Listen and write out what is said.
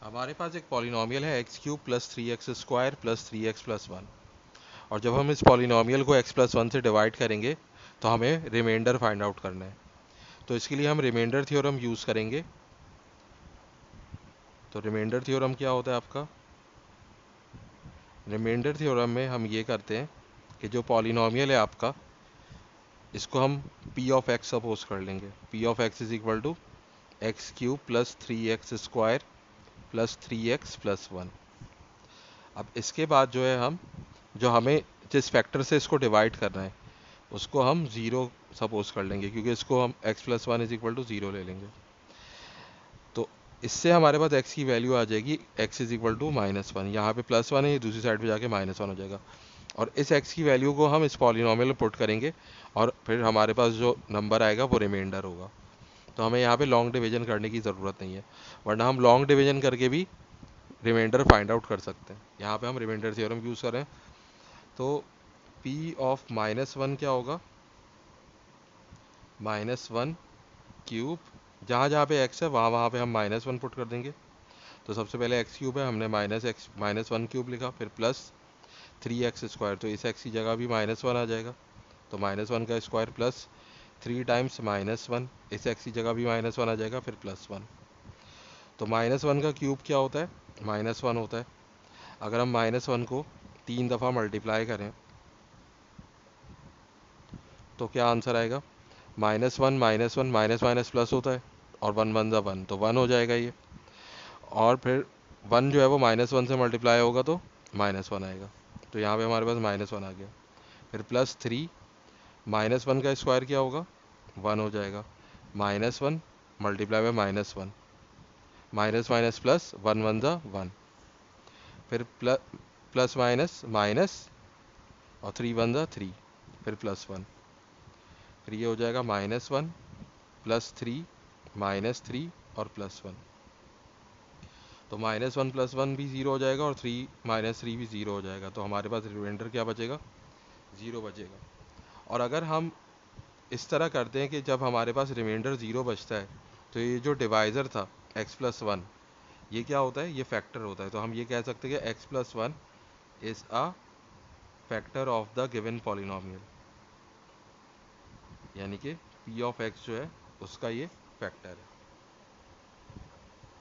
हमारे पास एक पॉलिनॉमियल है x cube plus three x square plus three x plus one. और जब हम इस पॉलिनॉमियल को एक्स प्लस वन से डिवाइड करेंगे तो हमें रिमाइंडर फाइंड आउट करना है। तो इसके लिए हम रिमाइंडर थ्योरम यूज़ करेंगे। तो रिमाइंडर थ्योरम क्या होता है आपका? रिमाइंडर थ्योरम में हम ये करते हैं कि जो पॉलिनॉमियल है आपका, इसको हम पी ऑफ एक्स सपोज कर लेंगे। P of x is equal to x cube plus three x square plus three x plus one. अब इसके बाद जो है जो हमें जिस फैक्टर से इसको डिवाइड करना है उसको हम ज़ीरो सपोज कर लेंगे, क्योंकि इसको हम x plus one is equal to zero ले लेंगे। तो इससे हमारे पास x की वैल्यू आ जाएगी x is equal to minus one. यहाँ पे प्लस वन है, ये दूसरी साइड पे जाके माइनस वन हो जाएगा। और इस x की वैल्यू को हम इस पॉलिनॉमियल में पुट करेंगे और फिर हमारे पास जो नंबर आएगा वो रिमाइंडर होगा। तो हमें यहाँ पे लॉन्ग डिवीजन करने की ज़रूरत नहीं है, वरना हम लॉन्ग डिवीजन करके भी रिमाइंडर फाइंड आउट कर सकते हैं। यहाँ पे हम रिमाइंडर थ्योरम यूज़ करें तो p ऑफ माइनस वन क्या होगा? माइनस वन क्यूब, जहाँ जहाँ पे x है वहाँ वहाँ पे हम माइनस वन पुट कर देंगे। तो सबसे पहले x क्यूब है, हमने माइनस वन क्यूब लिखा, फिर प्लस थ्री एक्स स्क्वायर, तो इस x की जगह भी माइनस वन आ जाएगा। तो माइनस वन का square plus three times minus one, इस x की जगह भी माइनस वन आ जाएगा, फिर प्लस वन। तो माइनस वन का क्यूब क्या होता है? माइनस वन होता है। अगर हम माइनस वन को तीन दफ़ा मल्टीप्लाई करें तो क्या आंसर आएगा? Minus one minus minus plus होता है, और वन वन ज़ा वन, तो वन हो जाएगा ये। और फिर वन जो है वो माइनस वन से मल्टीप्लाई होगा तो माइनस वन आएगा। तो यहाँ पे हमारे पास माइनस वन आ गया। फिर प्लस थ्री, माइनस वन का स्क्वायर क्या होगा? वन हो जाएगा। Minus one multiply by minus one, minus minus plus, one one ज़ा वन। फिर प्लस माइनस माइनस, और थ्री वन ज़ा थ्री, फिर प्लस वन। फिर ये हो जाएगा minus one plus three minus three और प्लस वन। तो माइनस वन प्लस वन भी ज़ीरो हो जाएगा और थ्री माइनस थ्री भी ज़ीरो हो जाएगा। तो हमारे पास रिमाइंडर क्या बचेगा? ज़ीरो बचेगा। और अगर हम इस तरह करते हैं कि जब हमारे पास रिमाइंडर ज़ीरो बचता है तो ये जो डिवाइज़र था x प्लस वन, ये क्या होता है? ये फैक्टर होता है। तो हम ये कह सकते हैं कि x plus one is a factor of the given polynomial, यानी कि p ऑफ x जो है उसका ये फैक्टर है।